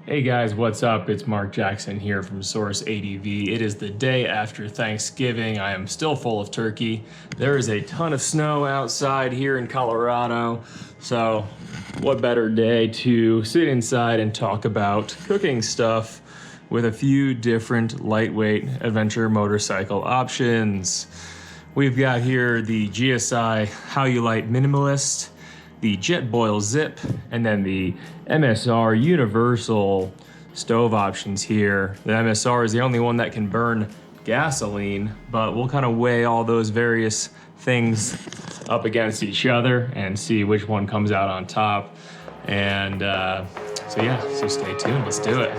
Hey guys, what's up? It's Mark Jackson here from Source ADV. It is the day after Thanksgiving. I am still full of turkey. There is a ton of snow outside here in Colorado. So what better day to sit inside and talk about cooking stuff with a few different lightweight adventure motorcycle options. We've got here the GSI Minimalist, the Jetboil Zip, and then the MSR Universal stove options here. The MSR is the only one that can burn gasoline, but we'll kind of weigh all those various things up against each other and see which one comes out on top. And so stay tuned, let's do it.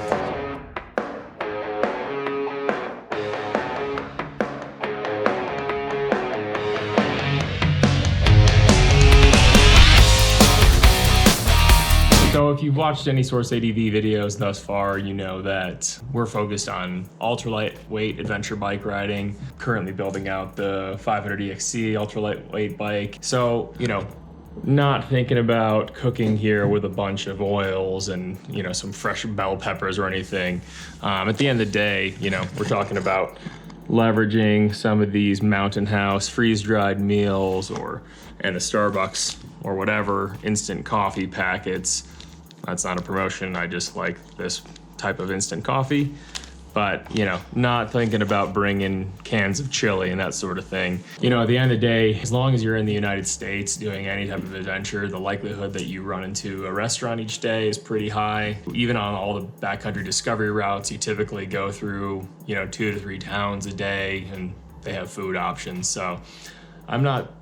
So if you've watched any Source ADV videos thus far, you know that we're focused on ultra lightweight adventure bike riding, currently building out the 500EXC ultra lightweight bike. So, not thinking about cooking here with a bunch of oils and, some fresh bell peppers or anything. At the end of the day, we're talking about leveraging some of these Mountain House freeze-dried meals and the Starbucks or whatever instant coffee packets. That's not a promotion, I just like this type of instant coffee. But, not thinking about bringing cans of chili and that sort of thing. At the end of the day, as long as you're in the United States doing any type of adventure, the likelihood that you run into a restaurant each day is pretty high. Even on all the backcountry discovery routes, you typically go through, 2 to 3 towns a day and they have food options. So I'm not,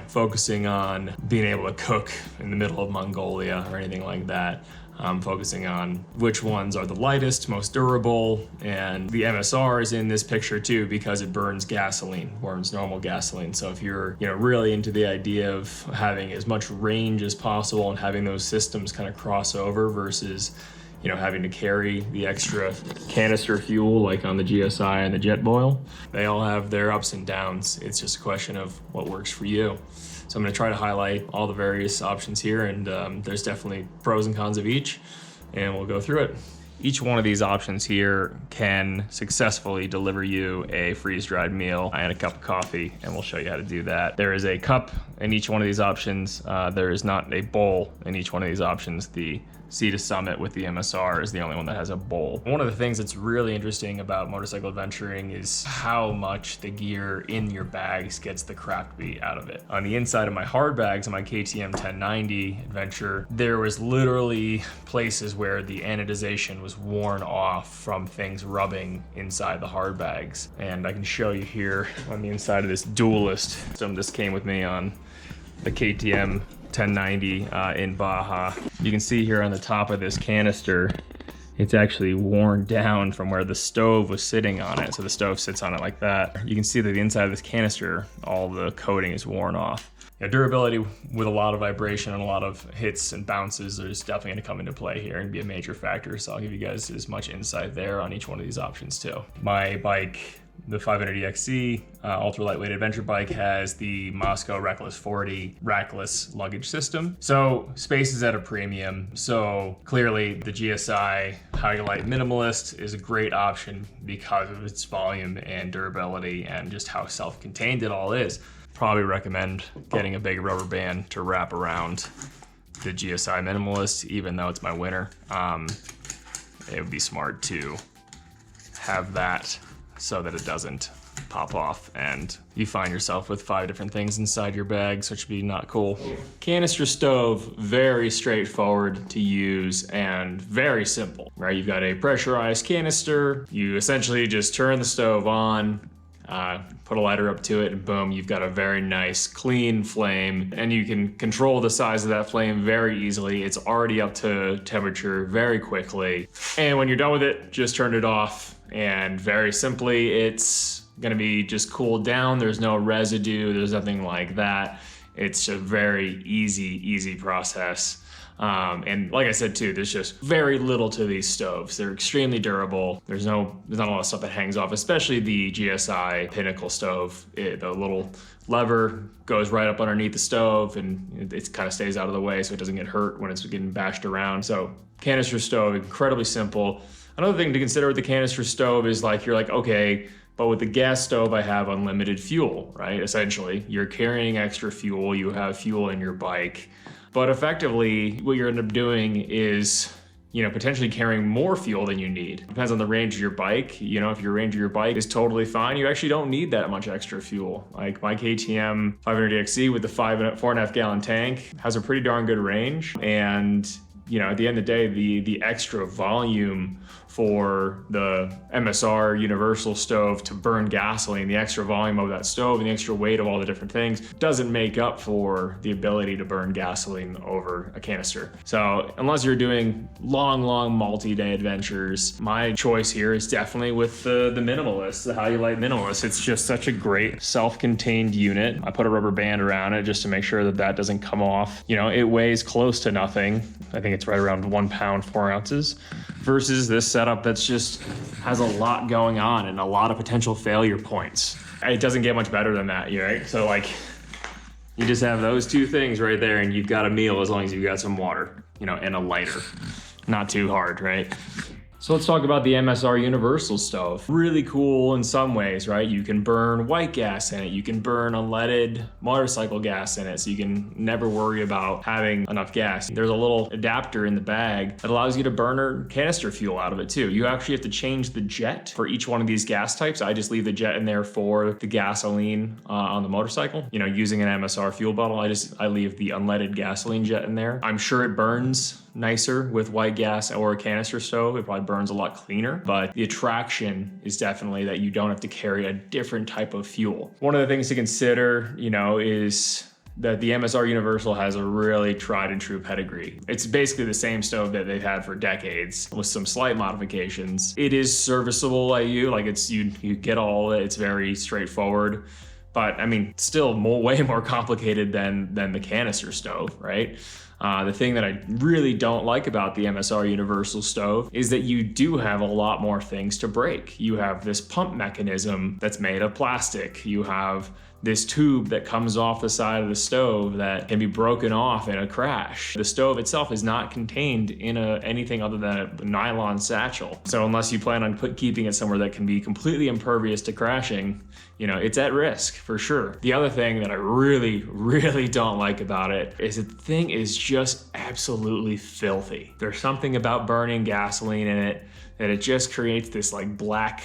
focusing on being able to cook in the middle of Mongolia or anything like that. I'm focusing on which ones are the lightest, most durable, and the MSR is in this picture too because it burns normal gasoline. So if you're, really into the idea of having as much range as possible and having those systems kind of cross over versus, having to carry the extra canister fuel like on the GSI and the Jetboil, they all have their ups and downs. It's just a question of what works for you. So I'm gonna try to highlight all the various options here, and there's definitely pros and cons of each, and we'll go through it. Each one of these options here can successfully deliver you a freeze-dried meal and a cup of coffee, and we'll show you how to do that. There is a cup in each one of these options. There is not a bowl in each one of these options. The Sea to Summit with the MSR is the only one that has a bowl. One of the things that's really interesting about motorcycle adventuring is how much the gear in your bags gets the crap beat out of it. On the inside of my hard bags on my KTM 1090 adventure, there was literally places where the anodization was worn off from things rubbing inside the hard bags. And I can show you here on the inside of this Dualist. This came with me on the KTM 1090 in Baja. You can see here on the top of this canister, it's actually worn down from where the stove was sitting on it. So the stove sits on it like that. You can see that the inside of this canister, all the coating is worn off. Durability with a lot of vibration and a lot of hits and bounces is definitely going to come into play here and be a major factor. So I'll give you guys as much insight there on each one of these options too. My bike, the 500EXC ultra lightweight adventure bike, has the Moscow Reckless 40 rackless luggage system. So space is at a premium. So clearly the GSI Minimalist is a great option because of its volume and durability and just how self-contained it all is. Probably recommend getting a big rubber band to wrap around the GSI Minimalist, even though it's my winter. It would be smart to have that so that it doesn't pop off and you find yourself with 5 different things inside your bags, which would be not cool. Canister stove, very straightforward to use and very simple, right? You've got a pressurized canister. You essentially just turn the stove on, put a lighter up to it, and boom, you've got a very nice clean flame, and you can control the size of that flame very easily. It's already up to temperature very quickly. And when you're done with it, just turn it off, and very simply, it's gonna be just cooled down. There's no residue, there's nothing like that. It's a very easy process. And like I said too, there's just very little to these stoves. They're extremely durable. There's not a lot of stuff that hangs off, especially the GSI Pinnacle stove. The little lever goes right up underneath the stove and it kind of stays out of the way so it doesn't get hurt when it's getting bashed around. So canister stove, incredibly simple. Another thing to consider with the canister stove is like, you're like, okay, but with the gas stove, I have unlimited fuel, right? Essentially, you're carrying extra fuel, you have fuel in your bike. But effectively, what you end up doing is, potentially carrying more fuel than you need. Depends on the range of your bike. If your range of your bike is totally fine, you actually don't need that much extra fuel. Like my KTM 500XE with the 4.5 gallon tank has a pretty darn good range. And at the end of the day, the extra volume for the MSR Universal stove to burn gasoline, the extra volume of that stove and the extra weight of all the different things doesn't make up for the ability to burn gasoline over a canister. So unless you're doing long multi-day adventures, my choice here is definitely with the Minimalist, the Halulite Minimalist. It's just such a great self-contained unit. I put a rubber band around it just to make sure that doesn't come off. It weighs close to nothing. I think it's right around 1 pound, 4 ounces, versus this setup that's just has a lot going on and a lot of potential failure points. It doesn't get much better than that, right? So like, you just have those two things right there and you've got a meal as long as you've got some water, and a lighter. Not too hard, right? So let's talk about the MSR Universal stove. Really cool in some ways, right? You can burn white gas in it. You can burn unleaded motorcycle gas in it, so you can never worry about having enough gas. There's a little adapter in the bag that allows you to burn canister fuel out of it too. You actually have to change the jet for each one of these gas types. I just leave the jet in there for the gasoline on the motorcycle. Using an MSR fuel bottle, I leave the unleaded gasoline jet in there. I'm sure it burns nicer with white gas or a canister stove. It probably burns a lot cleaner, but the attraction is definitely that you don't have to carry a different type of fuel. One of the things to consider, is that the MSR Universal has a really tried and true pedigree. It's basically the same stove that they've had for decades with some slight modifications. It is serviceable at you get all of it. It's very straightforward. But I mean, still way more complicated than the canister stove, right? The thing that I really don't like about the MSR Universal stove is that you do have a lot more things to break. You have this pump mechanism that's made of plastic. You have this tube that comes off the side of the stove that can be broken off in a crash. The stove itself is not contained in anything other than a nylon satchel. So unless you plan on keeping it somewhere that can be completely impervious to crashing, it's at risk for sure. The other thing that I really don't like about it is that the thing is just absolutely filthy. There's something about burning gasoline in it that it just creates this like black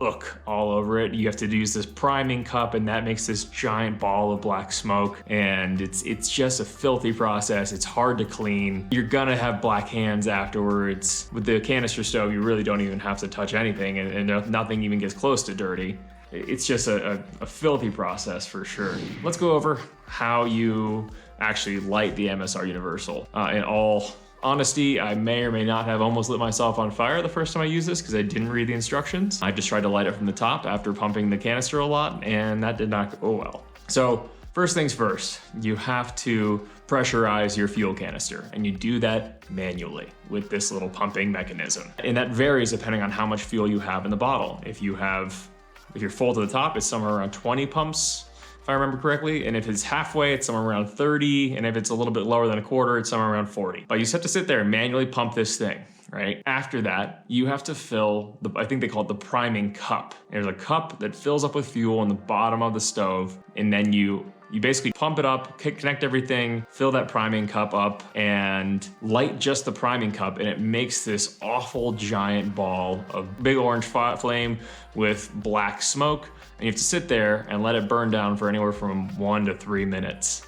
ook all over it. You have to use this priming cup and that makes this giant ball of black smoke, and it's just a filthy process. It's hard to clean. You're gonna have black hands afterwards. With the canister stove, you really don't even have to touch anything and nothing even gets close to dirty. It's just a filthy process for sure. Let's go over how you actually light the MSR Universal. In all honesty, I may or may not have almost lit myself on fire the first time I used this because I didn't read the instructions. I just tried to light it from the top after pumping the canister a lot, and that did not go well. So first things first, you have to pressurize your fuel canister, and you do that manually with this little pumping mechanism. And that varies depending on how much fuel you have in the bottle. If you're full to the top, it's somewhere around 20 pumps, if I remember correctly. And if it's halfway, it's somewhere around 30. And if it's a little bit lower than a quarter, it's somewhere around 40. But you just have to sit there and manually pump this thing, right? After that, you have to fill I think they call it the priming cup. There's a cup that fills up with fuel in the bottom of the stove. And then you basically pump it up, connect everything, fill that priming cup up, and light just the priming cup, and it makes this awful giant ball of big orange flame with black smoke, and you have to sit there and let it burn down for anywhere from 1 to 3 minutes.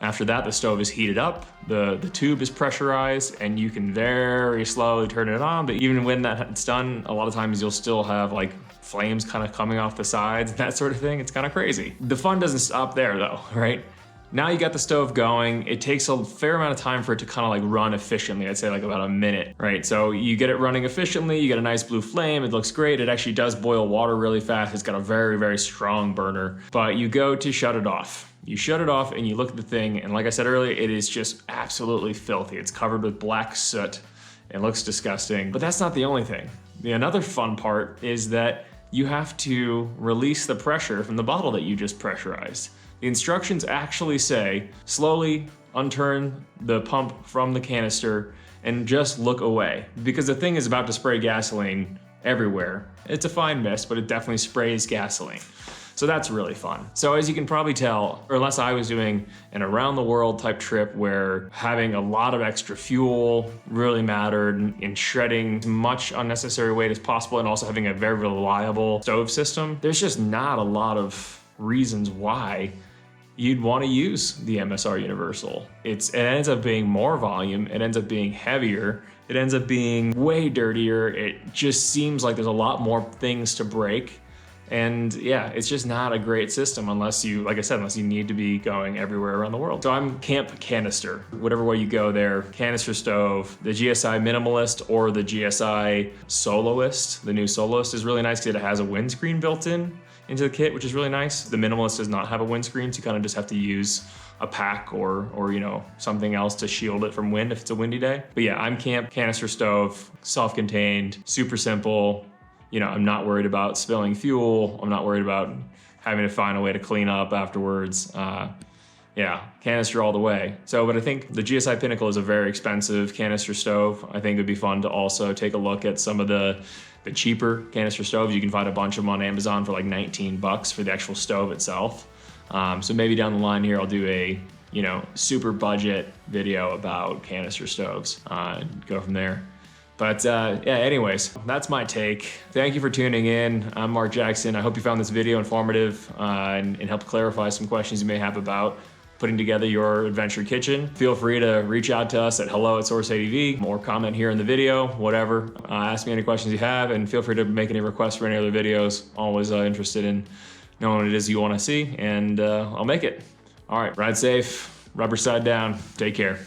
After that, the stove is heated up, the tube is pressurized, and you can very slowly turn it on, but even when that's done, a lot of times you'll still have like flames kind of coming off the sides, that sort of thing. It's kind of crazy. The fun doesn't stop there though, right? Now you got the stove going. It takes a fair amount of time for it to kind of like run efficiently. I'd say like about a minute, right? So you get it running efficiently, you get a nice blue flame, it looks great. It actually does boil water really fast. It's got a very, very strong burner, but you go to shut it off. You shut it off and you look at the thing, and like I said earlier, it is just absolutely filthy. It's covered with black soot. It looks disgusting, but that's not the only thing. Another fun part is that you have to release the pressure from the bottle that you just pressurized. The instructions actually say, slowly unturn the pump from the canister and just look away, because the thing is about to spray gasoline everywhere. It's a fine mist, but it definitely sprays gasoline. So that's really fun. So as you can probably tell, or unless I was doing an around the world type trip where having a lot of extra fuel really mattered, in shredding as much unnecessary weight as possible, and also having a very reliable stove system, there's just not a lot of reasons why you'd want to use the MSR Universal. It ends up being more volume, it ends up being heavier, it ends up being way dirtier. It just seems like there's a lot more things to break. And yeah, it's just not a great system unless you, like I said, unless you need to be going everywhere around the world. So I'm Camp Canister. Whatever way you go there, canister stove, the GSI Minimalist or the GSI Soloist. The new Soloist is really nice because it has a windscreen built into the kit, which is really nice. The Minimalist does not have a windscreen, so you kind of just have to use a pack or you know, something else to shield it from wind if it's a windy day. But yeah, I'm Camp Canister stove, self-contained, super simple. You know, I'm not worried about spilling fuel. I'm not worried about having to find a way to clean up afterwards. Yeah, canister all the way. So, but I think the GSI Pinnacle is a very expensive canister stove. I think it'd be fun to also take a look at some of the cheaper canister stoves. You can find a bunch of them on Amazon for like 19 bucks for the actual stove itself. So maybe down the line here, I'll do a, you know, super budget video about canister stoves and go from there. But yeah, anyways, that's my take. Thank you for tuning in. I'm Mark Jackson. I hope you found this video informative and helped clarify some questions you may have about putting together your adventure kitchen. Feel free to reach out to us at hello@sourceadv or comment here in the video, whatever. Ask me any questions you have, and feel free to make any requests for any other videos. Always interested in knowing what it is you want to see, and I'll make it. All right, ride safe, rubber side down, take care.